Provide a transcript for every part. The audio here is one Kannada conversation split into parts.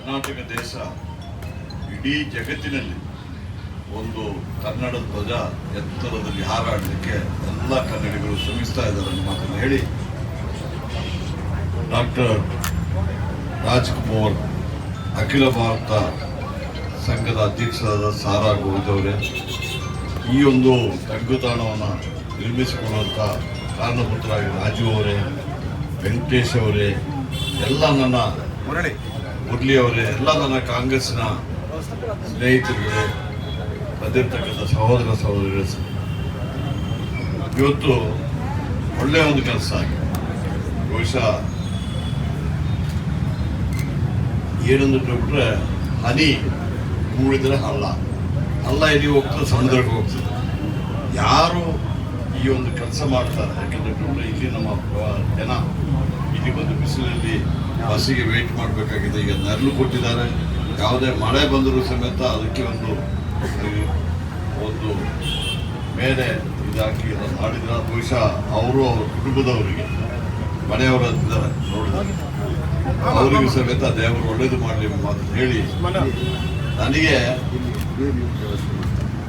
ಕರ್ನಾಟಕ ದೇಶ ಇಡೀ ಜಗತ್ತಿನಲ್ಲಿ ಒಂದು ಕನ್ನಡ ಧ್ವಜ ಎತ್ತರದಲ್ಲಿ ಹಾರಾಡಲಿಕ್ಕೆ ಎಲ್ಲ ಕನ್ನಡಿಗರು ಶ್ರಮಿಸ್ತಾ ಇದ್ದಾರೆ ಅನ್ನೋ ಮಾತನ್ನು ಹೇಳಿ ಡಾಕ್ಟರ್ ರಾಜ್ಕುಮಾರ್ ಅಖಿಲ ಭಾರತ ಸಂಘದ ಅಧ್ಯಕ್ಷರಾದ ಸಾರಾ ಗೋವಿಂದ್ ಅವರೇ, ಈ ಒಂದು ತಂಗುತಾಣವನ್ನು ನಿರ್ಮಿಸಿಕೊಳ್ಳುವಂಥ ಕಾರಣಭೂತರಾಗಿ ರಾಜು ಅವರೇ, ವೆಂಕಟೇಶ್ ಅವರೇ, ಎಲ್ಲ ನನ್ನ ಮುರಳಿ ಅವರೇ, ಎಲ್ಲ ನನ್ನ ಕಾಂಗ್ರೆಸ್ನ ಸ್ನೇಹಿತರುಗಳೇ, ಬಂದಿರತಕ್ಕಂಥ ಸಹೋದರ ಸಹೋದರಿಗಳೇ, ಇವತ್ತು ಒಳ್ಳೆಯ ಒಂದು ಕೆಲಸ ಆಗಿದೆ. ಬಹುಶಃ ಏನಂದ್ರೆ ಬಿಟ್ರೆ ಹನಿ ಮೂಡಿದ್ರೆ ಹಲ್ಲ ಎಲ್ಲಿ ಹೋಗ್ತದೆ, ಸಮುದ್ರಕ್ಕೆ ಹೋಗ್ತದೆ. ಯಾರು ಈ ಒಂದು ಕೆಲಸ ಮಾಡ್ತಾರೆ, ಯಾಕಂದ್ರೆ ಇಲ್ಲಿ ನಮ್ಮ ಜನ ಇಲ್ಲಿ ಬಂದು ಬಿಸಿಲಲ್ಲಿ ಬಸ್ಸಿಗೆ ವೇಟ್ ಮಾಡಬೇಕಾಗಿದೆ. ಈಗ ನೆರಳು ಕೊಟ್ಟಿದ್ದಾರೆ, ಯಾವುದೇ ಮಳೆ ಬಂದರೂ ಸಮೇತ ಅದಕ್ಕೆ ಒಂದು ಮೇಲೆ ಇದಾಕಿ ಮಾಡಿದ್ರೆ ಬಹುಶಃ ಅವರು ಅವ್ರ ಕುಟುಂಬದವರಿಗೆ ಮನೆಯವರಿದ್ದಾರೆ ನೋಡಿದ್ದಾರೆ, ಅವರಿಗೂ ಸಮೇತ ದೇವರು ಒಳ್ಳೇದು ಮಾಡಲಿ ಮಾತು ಹೇಳಿ ನನಗೆ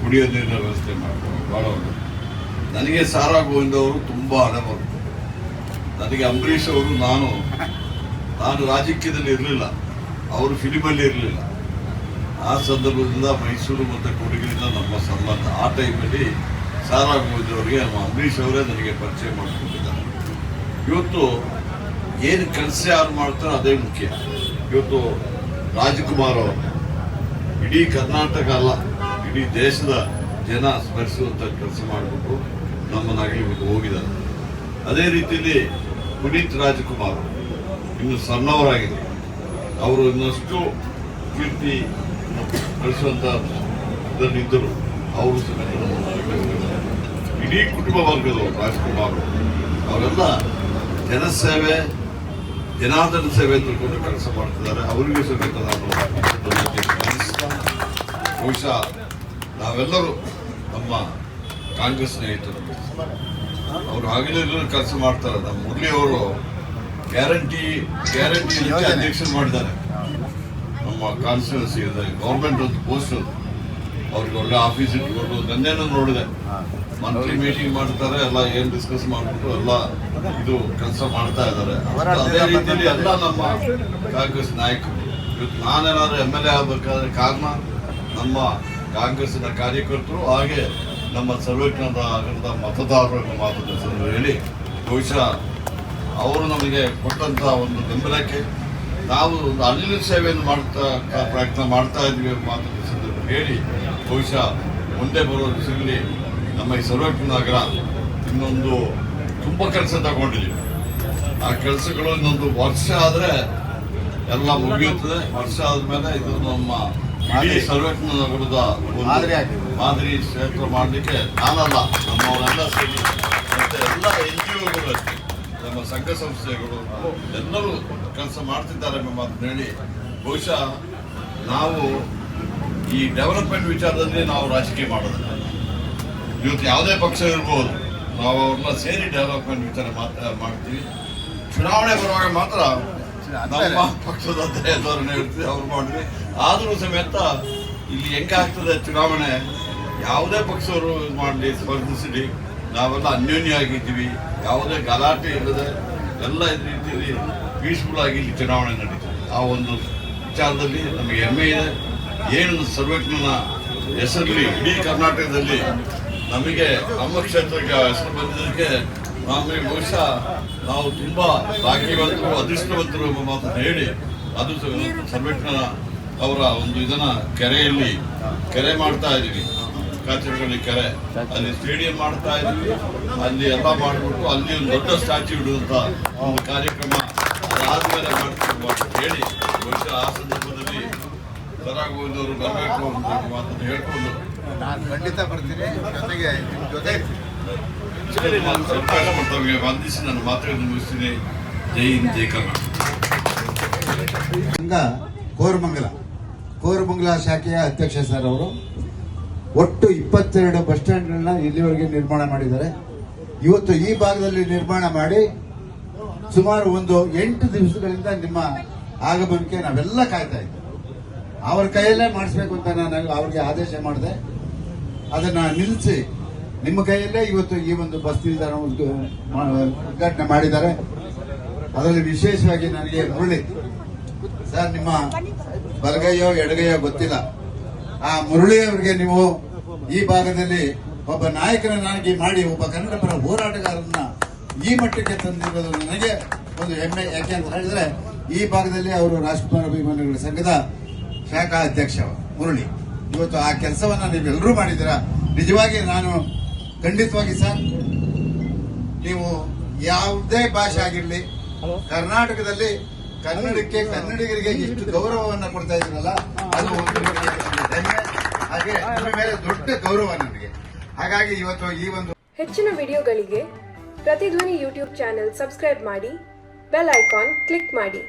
ಕುಡಿಯೋ ನೀರಿನ ವ್ಯವಸ್ಥೆ ಮಾಡ್ತಾರೆ ಭಾಳ ಒಳ್ಳೆ. ನನಗೆ ಸಾರಾ ಗೋವಿಂದ್ ಅವರು ತುಂಬ ಹಣ ಬರುತ್ತೆ. ನನಗೆ ಅಂಬರೀಷ್ ಅವರು ನಾನು ರಾಜಕೀಯದಲ್ಲಿ ಇರಲಿಲ್ಲ, ಅವರು ಫಿಲಿಮಲ್ಲಿ ಇರಲಿಲ್ಲ. ಆ ಸಂದರ್ಭದಿಂದ ಮೈಸೂರು ಮತ್ತು ಕೊಡಗಿನಿಂದ ನಮ್ಮ ಸಂಬಂಧ. ಆ ಟೈಮಲ್ಲಿ ಸಾರಾ ಗೋವಿಂದ್ ಅವರಿಗೆ ನಮ್ಮ ಅಂಬರೀಷ್ ಅವರೇ ನನಗೆ ಪರಿಚಯ ಮಾಡಿಕೊಂಡಿದ್ದಾರೆ. ಇವತ್ತು ಏನು ಕೆಲಸ ಯಾರು ಮಾಡ್ತಾರೋ ಅದೇ ಮುಖ್ಯ. ಇವತ್ತು ರಾಜ್ಕುಮಾರ್ ಅವರು ಇಡೀ ಕರ್ನಾಟಕ ಅಲ್ಲ, ಇಡೀ ದೇಶದ ಜನ ಸ್ಮರಿಸುವಂಥ ಕೆಲಸ ಮಾಡಿಬಿಟ್ಟು ನಮ್ಮನ್ನಾಗಿಬಿಟ್ಟು ಹೋಗಿದ್ದಾರೆ. ಅದೇ ರೀತಿಯಲ್ಲಿ ಪುನೀತ್ ರಾಜ್ಕುಮಾರ್ ಇನ್ನು ಸಣ್ಣವರಾಗಿದೆ, ಅವರು ಇನ್ನಷ್ಟು ಕೀರ್ತಿ ಗಳಿಸುವಂಥ ಇದರಲ್ಲಿದ್ದರು. ಅವರು ಸಮೇತ ಇಡೀ ಕುಟುಂಬ ವರ್ಗದವರು ರಾಜ್ಕುಮಾರ್ ಅವರೆಲ್ಲ ಜನಸೇವೆ, ಜನಾರ್ದನ ಸೇವೆ ತಿಳ್ಕೊಂಡು ಕೆಲಸ ಮಾಡ್ತಿದ್ದಾರೆ. ಅವರಿಗೂ ಸಮೇತ ನಾನು ಬಹುಶಃ ನಾವೆಲ್ಲರೂ ನಮ್ಮ ಕಾಂಗ್ರೆಸ್ ಸ್ನೇಹಿತರು ಅವರು ಆಗಲೇ ಕೆಲಸ ಮಾಡ್ತಾರೆ. ನಮ್ಮ ಮುರಳಿ ಅವರು ಗ್ಯಾರಂಟಿ ಅಧ್ಯಕ್ಷರು ಮಾಡಿದ್ದಾರೆ. ನಮ್ಮ ಕಾನ್ಸ್ಟಿಟ್ಯೂನ್ಸಿ ಗೌರ್ಮೆಂಟ್ ಒಂದು ಪೋಸ್ಟ್, ಅವ್ರಿಗೆ ಒಳ್ಳೆ ಆಫೀಸ್ ಇಟ್ಕೊಂಡು ನನ್ನೇನೋ ನೋಡಿದೆ, ಮಂತ್ಲಿ ಮೀಟಿಂಗ್ ಮಾಡ್ತಾರೆ, ಎಲ್ಲ ಏನು ಡಿಸ್ಕಸ್ ಮಾಡಿಬಿಟ್ಟು ಎಲ್ಲ ಇದು ಕೆಲಸ ಮಾಡ್ತಾ ಇದ್ದಾರೆ. ಅದೇ ರೀತಿಯಲ್ಲಿ ಎಲ್ಲ ನಮ್ಮ ಕಾಂಗ್ರೆಸ್ ನಾಯಕರು. ಇವತ್ತು ನಾನೇನಾದ್ರೂ MLA ಆಗಬೇಕಾದ್ರೆ ಕಾರಣ ನಮ್ಮ ಕಾಂಗ್ರೆಸ್ಸಿನ ಕಾರ್ಯಕರ್ತರು, ಹಾಗೆ ನಮ್ಮ ಸರ್ವೇಕ್ಷಣದ ಮತದಾರರ ಮಾತನ್ನು ಹೇಳಿ ಬಹುಶಃ ಅವರು ನಮಗೆ ಕೊಟ್ಟಂಥ ಒಂದು ಬೆಂಬಲಕ್ಕೆ ನಾವು ಒಂದು ಅಲ್ಲಿನ ಸೇವೆಯನ್ನು ಪ್ರಯತ್ನ ಮಾಡ್ತಾ ಇದ್ವಿ ಮಾತನ್ನು ಹೇಳಿ ಬಹುಶಃ ಮುಂದೆ ಬರೋ ದಿವಸದಲ್ಲಿ ನಮ್ಮ ಈ ಸರ್ವೇಕ್ಷಣ ನಗರ ಇನ್ನೊಂದು ತುಂಬ ಕೆಲಸ ತಗೊಂಡಿದ್ದೀವಿ. ಆ ಕೆಲಸಗಳು ಇನ್ನೊಂದು ವರ್ಷ ಆದರೆ ಎಲ್ಲ ಮುಗಿಯುತ್ತದೆ. ವರ್ಷ ಆದಮೇಲೆ ಇದು ನಮ್ಮ ಇಡೀ ಸರ್ವೇಕ್ಷಣ ನಗರದ ಮಾದರಿ ಕ್ಷೇತ್ರ ಮಾಡಲಿಕ್ಕೆ ನಾನಲ್ಲ, ನಮ್ಮವರೆಲ್ಲ ಸೇರಿ ಮತ್ತು ಎಲ್ಲ NGOಗಳು, ನಮ್ಮ ಸಂಘ ಸಂಸ್ಥೆಗಳು ಎಲ್ಲರೂ ಕೆಲಸ ಮಾಡ್ತಿದ್ದಾರೆ ಎಂಬ ಮಾತನ್ನು ಹೇಳಿ ಬಹುಶಃ ನಾವು ಈ ಡೆವಲಪ್ಮೆಂಟ್ ವಿಚಾರದಲ್ಲಿ ನಾವು ರಾಜಕೀಯ ಮಾಡೋದಿಲ್ಲ. ಇವತ್ತು ಯಾವುದೇ ಪಕ್ಷ ಇರ್ಬೋದು, ನಾವು ಅವ್ರನ್ನ ಸೇರಿ ಡೆವಲಪ್ಮೆಂಟ್ ವಿಚಾರ ಮಾಡ್ತೀವಿ. ಚುನಾವಣೆ ಬರುವಾಗ ಮಾತ್ರ ನಮ್ಮ ಪಕ್ಷದ ಧೋರಣೆ ಇರ್ತೀವಿ, ಅವ್ರು ಮಾಡಿದ್ವಿ. ಆದರೂ ಸಮೇತ ಇಲ್ಲಿ ಹೆಂಗಾಗ್ತದೆ ಚುನಾವಣೆ, ಯಾವುದೇ ಪಕ್ಷವರು ಮಾಡಲಿ ಸ್ಪರ್ಧಿಸಲಿ, ನಾವೆಲ್ಲ ಅನ್ಯೋನ್ಯ ಆಗಿದ್ದೀವಿ. ಯಾವುದೇ ಗಲಾಟೆ ಇಲ್ಲದೆ ಎಲ್ಲ ರೀತಿಯಲ್ಲಿ ಪೀಸ್ಫುಲ್ ಆಗಿ ಇಲ್ಲಿ ಚುನಾವಣೆ ನಡೀತದೆ. ಆ ಒಂದು ವಿಚಾರದಲ್ಲಿ ನಮಗೆ ಹೆಮ್ಮೆ ಇದೆ. ಏನು ಸರ್ವೇಕ್ಷಣ ಹೆಸರಲ್ಲಿ ಇಡೀ ಕರ್ನಾಟಕದಲ್ಲಿ ನಮಗೆ ನಮ್ಮ ಕ್ಷೇತ್ರಕ್ಕೆ ಹೆಸರು ಬಂದಿದ್ದಕ್ಕೆ ನಮಗೆ ಬಹುಶಃ ನಾವು ತುಂಬ ಭಾಗ್ಯವಂತರು, ಅದೃಷ್ಟವಂತರು ಎಂಬ ಮಾತನ್ನು ಹೇಳಿ ಅದು ಸರ್ವೇಕ್ಷಣ ಅವರ ಒಂದು ಇದನ್ನ ಕೆರೆ ಮಾಡ್ತಾ ಇದ್ದೀವಿ. ಕಾಚರಗಳ್ಳಿ ಕೆರೆ, ಅಲ್ಲಿ ಸ್ಟೇಡಿಯಂ ಮಾಡ್ತಾ ಇದ್ವಿ. ಅಲ್ಲಿ ಎಲ್ಲ ಮಾಡಿಬಿಟ್ಟು ಅಲ್ಲಿ ಒಂದು ದೊಡ್ಡ ಸ್ಟ್ಯಾಚ್ಯೂ ಇಡುವಂಥ ಒಂದು ಕಾರ್ಯಕ್ರಮ ಅದಾದ್ಮೇಲೆ ಮಾಡ್ತೀವಿ ಹೇಳಿ ಬಹುಶಃ ಆ ಸಂದರ್ಭದಲ್ಲಿ ಸಾರಾ ಗೋವಿಂದ್ ಅವರು ಬರಬೇಕು ಅಂತ ಮಾತನ್ನು ಹೇಳ್ಕೊಂಡು ನಾನು ಖಂಡಿತ ಬರ್ತೀನಿ. ಜೊತೆಗೆ ಜೊತೆ ವಂದಿಸಿ ನನ್ನ ಮಾತುಗಳನ್ನು ಮುಗಿಸ್ತೀನಿ. ಜೈ ಹಿಂದ್, ಜೈ ಕರ್ನಾಟಕ. ಕೋರಮಂಗಲ ಶಾಖೆಯ ಅಧ್ಯಕ್ಷ ಸರ್ ಅವರು ಒಟ್ಟು 22 ಬಸ್ ಸ್ಟ್ಯಾಂಡ್ಗಳನ್ನ ಇಲ್ಲಿವರೆಗೆ ನಿರ್ಮಾಣ ಮಾಡಿದ್ದಾರೆ. ಇವತ್ತು ಈ ಭಾಗದಲ್ಲಿ ನಿರ್ಮಾಣ ಮಾಡಿ ಸುಮಾರು ಒಂದು 8 ದಿವಸಗಳಿಂದ ನಿಮ್ಮ ಆಗಮನಕ್ಕೆ ನಾವೆಲ್ಲ ಕಾಯ್ತಾ ಇದ್ದೀವಿ. ಅವ್ರ ಕೈಯಲ್ಲೇ ಮಾಡಿಸ್ಬೇಕು ಅಂತ ನಾನು ಅವ್ರಿಗೆ ಆದೇಶ ಮಾಡಿದೆ. ಅದನ್ನ ನಿಲ್ಲಿಸಿ ನಿಮ್ಮ ಕೈಯಲ್ಲೇ ಇವತ್ತು ಈ ಒಂದು ಬಸ್ ನಿಲ್ದಾಣ ಉದ್ಘಾಟನೆ ಮಾಡಿದ್ದಾರೆ. ಅದರಲ್ಲಿ ವಿಶೇಷವಾಗಿ ನನಗೆ ಮುರಳಿ ಸರ್, ನಿಮ್ಮ ಬಲಗೈಯೋ ಎಡಗೈಯೋ ಗೊತ್ತಿಲ್ಲ, ಆ ಮುರಳಿ ಅವರಿಗೆ ನೀವು ಈ ಭಾಗದಲ್ಲಿ ಒಬ್ಬ ನಾಯಕರನ್ನಾಗಿ ಮಾಡಿ ಒಬ್ಬ ಕನ್ನಡ ಪರ ಹೋರಾಟಗಾರರನ್ನ ಈ ಮಟ್ಟಕ್ಕೆ ತಂದಿರೋದು ನನಗೆ ಒಂದು ಹೆಮ್ಮೆ. ಯಾಕೆ ಅಂತ ಹೇಳಿದ್ರೆ ಈ ಭಾಗದಲ್ಲಿ ಅವರು ರಾಜ್ಕುಮಾರ್ ಅಭಿಮಾನಿಗಳ ಸಂಘದ ಶಾಖಾ ಅಧ್ಯಕ್ಷ ಮುರಳಿ. ಇವತ್ತು ಆ ಕೆಲಸವನ್ನ ನೀವೆಲ್ಲರೂ ಮಾಡಿದ್ದೀರಾ. ನಿಜವಾಗಿ ನಾನು ಖಂಡಿತವಾಗಿ ಸರ್, ನೀವು ಯಾವುದೇ ಭಾಷೆ ಆಗಿರಲಿ, ಕರ್ನಾಟಕದಲ್ಲಿ ಕನ್ನಡಕ್ಕೆ ಕನ್ನಡಿಗರಿಗೆ ಇಷ್ಟು ಗೌರವವನ್ನ ಕೊಡ್ತಾ ಇದ್ದೀರಲ್ಲ, ಅದು ಒಂದು ಹೆಮ್ಮೆ. ಹಾಗೆ ನಿಮ್ಮ ಮೇಲೆ ದೊಡ್ಡ ಗೌರವ ನನಗೆ. ಹಾಗಾಗಿ ಇವತ್ತು ಈ ಒಂದು ಹೆಚ್ಚಿನ ವಿಡಿಯೋಗಳಿಗೆ ಪ್ರತಿಧ್ವನಿ ಯೂಟ್ಯೂಬ್ ಚಾನೆಲ್ ಸಬ್ಸ್ಕ್ರೈಬ್ ಮಾಡಿ, ಬೆಲ್ ಐಕಾನ್ ಕ್ಲಿಕ್ ಮಾಡಿ.